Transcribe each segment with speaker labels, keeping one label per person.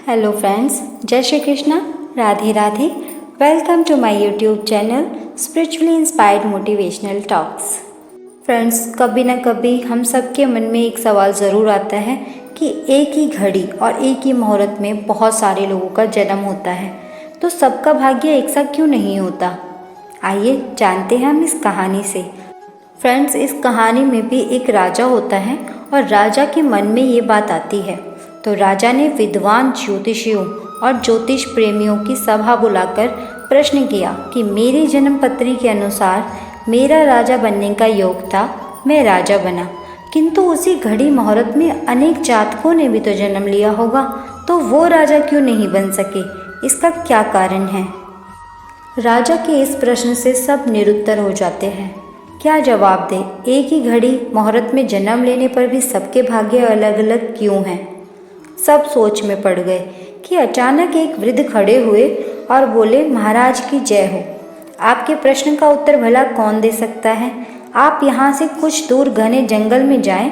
Speaker 1: Hello friends, जय Shri Krishna, Radhe Radhe. Welcome to my YouTube channel spiritually inspired motivational talks. Friends, कभी ना कभी हम सबके मन में एक सवाल ज़रूर आता है कि एक ही घड़ी और एक ही मुहूर्त में बहुत सारे लोगों का जन्म होता है, तो सबका भाग्य एक सा क्यों नहीं होता। आइए जानते हैं हम इस कहानी से। फ्रेंड्स, इस कहानी में भी एक राजा होता है और राजा के मन में ये बात आती है, तो राजा ने विद्वान ज्योतिषियों और ज्योतिष प्रेमियों की सभा बुलाकर प्रश्न किया कि मेरी जन्म पत्री के अनुसार मेरा राजा बनने का योग था, मैं राजा बना, किंतु उसी घड़ी मुहूर्त में अनेक जातकों ने भी तो जन्म लिया होगा, तो वो राजा क्यों नहीं बन सके, इसका क्या कारण है। राजा के इस प्रश्न से सब निरुत्तर हो जाते हैं। क्या जवाब दे। एक ही घड़ी मुहूर्त में जन्म लेने पर भी सबके भाग्य अलग अलग क्यों हैं। सब सोच में पड़ गए कि अचानक एक वृद्ध खड़े हुए और बोले, महाराज की जय हो। आपके प्रश्न का उत्तर भला कौन दे सकता है। आप यहाँ से कुछ दूर घने जंगल में जाएं,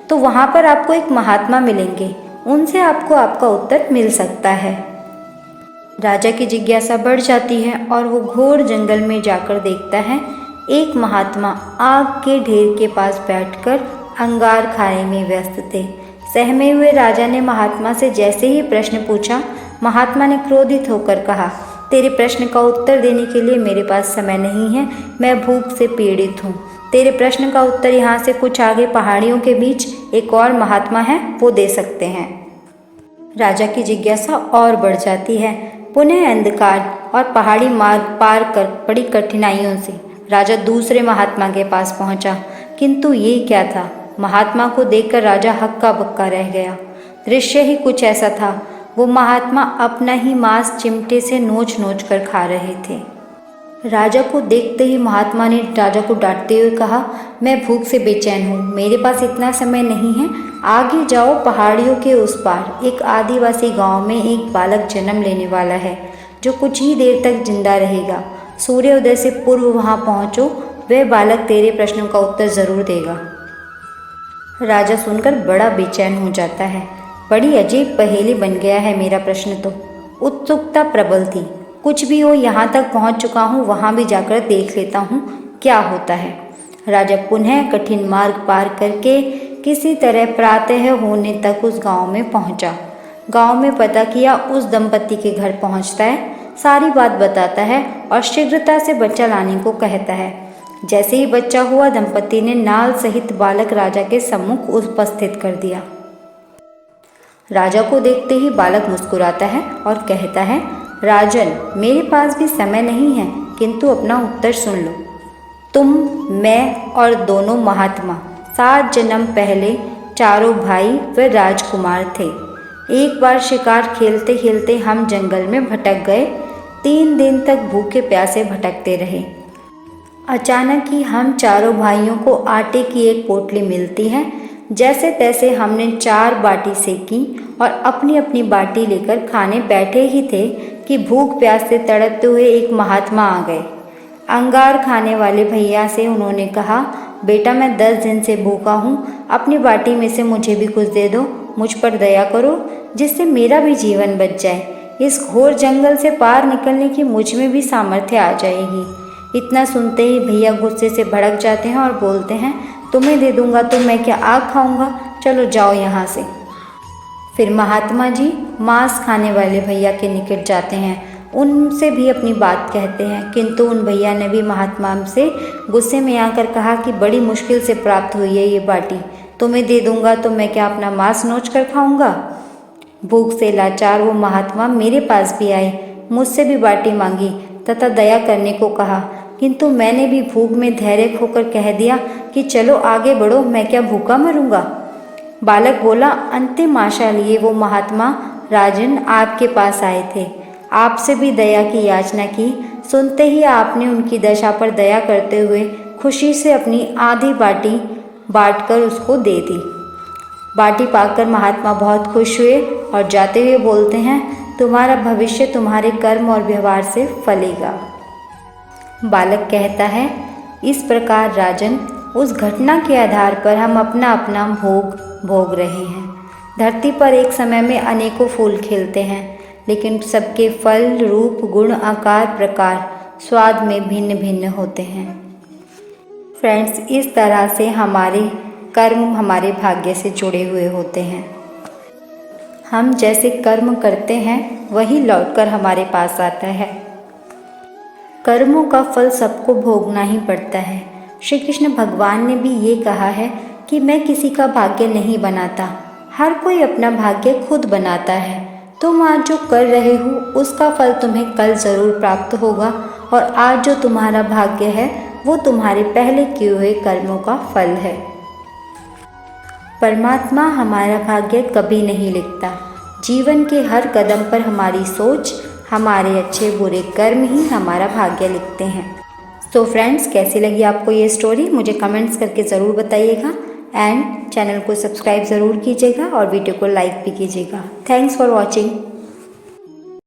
Speaker 1: तो वहाँ पर आपको एक महात्मा मिलेंगे, उनसे आपको आपका उत्तर मिल सकता है। राजा की जिज्ञासा बढ़ जाती है और वो घोर जंगल में जाकर देखता है एक महात्मा आग के ढेर के पास बैठकर अंगार खाने में व्यस्त थे। सहमे हुए राजा ने महात्मा से जैसे ही प्रश्न पूछा, महात्मा ने क्रोधित होकर कहा, तेरे प्रश्न का उत्तर देने के लिए मेरे पास समय नहीं है, मैं भूख से पीड़ित हूँ। तेरे प्रश्न का उत्तर यहाँ से कुछ आगे पहाड़ियों के बीच एक और महात्मा है, वो दे सकते हैं। राजा की जिज्ञासा और बढ़ जाती है। पुनः अंधकार और पहाड़ी मार्ग पार कर बड़ी कठिनाइयों से राजा दूसरे महात्मा के पास पहुंचा, किंतु ये क्या था। महात्मा को देखकर राजा हक्का बक्का रह गया। दृश्य ही कुछ ऐसा था, वो महात्मा अपना ही मांस चिमटे से नोच नोच कर खा रहे थे। राजा को देखते ही महात्मा ने राजा को डांटते हुए कहा, मैं भूख से बेचैन हूँ, मेरे पास इतना समय नहीं है, आगे जाओ, पहाड़ियों के उस पार एक आदिवासी गांव में एक बालक जन्म लेने वाला है, जो कुछ ही देर तक जिंदा रहेगा। सूर्योदय से पूर्व वहां पहुंचो, वह बालक तेरे प्रश्नों का उत्तर जरूर देगा। राजा सुनकर बड़ा बेचैन हो जाता है। बड़ी अजीब पहेली बन गया है मेरा प्रश्न तो। उत्सुकता प्रबल थी। कुछ भी हो, यहाँ तक पहुँच चुका हूँ, वहाँ भी जाकर देख लेता हूँ क्या होता है। राजा पुनः कठिन मार्ग पार करके किसी तरह प्रातः होने तक उस गांव में पहुँचा। गांव में पता किया, उस दंपति के घर पहुँचता है, सारी बात बताता है और शीघ्रता से बच्चा लाने को कहता है। जैसे ही बच्चा हुआ, दंपति ने नाल सहित बालक राजा के सम्मुख उपस्थित कर दिया। राजा को देखते ही बालक मुस्कुराता है और कहता है, राजन, मेरे पास भी समय नहीं है, किंतु अपना उत्तर सुन लो। तुम, मैं और दोनों महात्मा 7 जन्म पहले चारों भाई व राजकुमार थे। एक बार शिकार खेलते खेलते हम जंगल में भटक गए। 3 दिन तक भूखे प्यासे भटकते रहे। अचानक ही हम चारों भाइयों को आटे की एक पोटली मिलती है। जैसे तैसे हमने 4 बाटी सेकी और अपनी अपनी बाटी लेकर खाने बैठे ही थे कि भूख प्यास से तड़पते हुए एक महात्मा आ गए। अंगार खाने वाले भैया से उन्होंने कहा, बेटा, मैं 10 दिन से भूखा हूँ, अपनी बाटी में से मुझे भी कुछ दे दो, मुझ पर दया करो, जिससे मेरा भी जीवन बच जाए। इस घोर जंगल से पार निकलने की मुझ में भी सामर्थ्य आ जाएगी। इतना सुनते ही भैया गुस्से से भड़क जाते हैं और बोलते हैं, तुम्हें दे दूंगा तो मैं क्या आग खाऊंगा, चलो जाओ यहाँ से। फिर महात्मा जी मांस खाने वाले भैया के निकट जाते हैं, उनसे भी अपनी बात कहते हैं, किंतु उन भैया ने भी महात्मा से गुस्से में आकर कहा कि बड़ी मुश्किल से प्राप्त हुई है ये बाटी, तुम्हें दे दूंगा तो मैं क्या अपना मांस नोच कर खाऊंगा। भूख से लाचार वो महात्मा मेरे पास भी आए, मुझसे भी बाटी मांगी तथा दया करने को कहा, किंतु मैंने भी भूख में धैर्य खोकर कह दिया कि चलो आगे बढ़ो, मैं क्या भूखा मरूंगा। बालक बोला, अंतिम आशा लिए वो महात्मा राजन आपके पास आए थे, आपसे भी दया की याचना की। सुनते ही आपने उनकी दशा पर दया करते हुए खुशी से अपनी आधी बाटी बांटकर उसको दे दी। बाटी पाकर महात्मा बहुत खुश हुए और जाते हुए बोलते हैं, तुम्हारा भविष्य तुम्हारे कर्म और व्यवहार से फलेगा। बालक कहता है, इस प्रकार राजन, उस घटना के आधार पर हम अपना अपना भोग भोग रहे हैं। धरती पर एक समय में अनेकों फूल खिलते हैं, लेकिन सबके फल, रूप, गुण, आकार, प्रकार, स्वाद में भिन्न भिन्न होते हैं। फ्रेंड्स, इस तरह से हमारे कर्म हमारे भाग्य से जुड़े हुए होते हैं। हम जैसे कर्म करते हैं वही लौटकर हमारे पास आता है। कर्मों का फल सबको भोगना ही पड़ता है। श्री कृष्ण भगवान ने भी ये कहा है कि मैं किसी का भाग्य नहीं बनाता, हर कोई अपना भाग्य खुद बनाता है। तुम आज जो कर रहे हो उसका फल तुम्हें कल ज़रूर प्राप्त होगा, और आज जो तुम्हारा भाग्य है वो तुम्हारे पहले किए हुए कर्मों का फल है। परमात्मा हमारा भाग्य कभी नहीं लिखता। जीवन के हर कदम पर हमारी सोच, हमारे अच्छे बुरे कर्म ही हमारा भाग्य लिखते हैं। तो फ्रेंड्स, कैसी लगी आपको ये स्टोरी मुझे कमेंट्स करके ज़रूर बताइएगा, एंड चैनल को सब्सक्राइब ज़रूर कीजिएगा और वीडियो को लाइक भी कीजिएगा। Thanks for watching.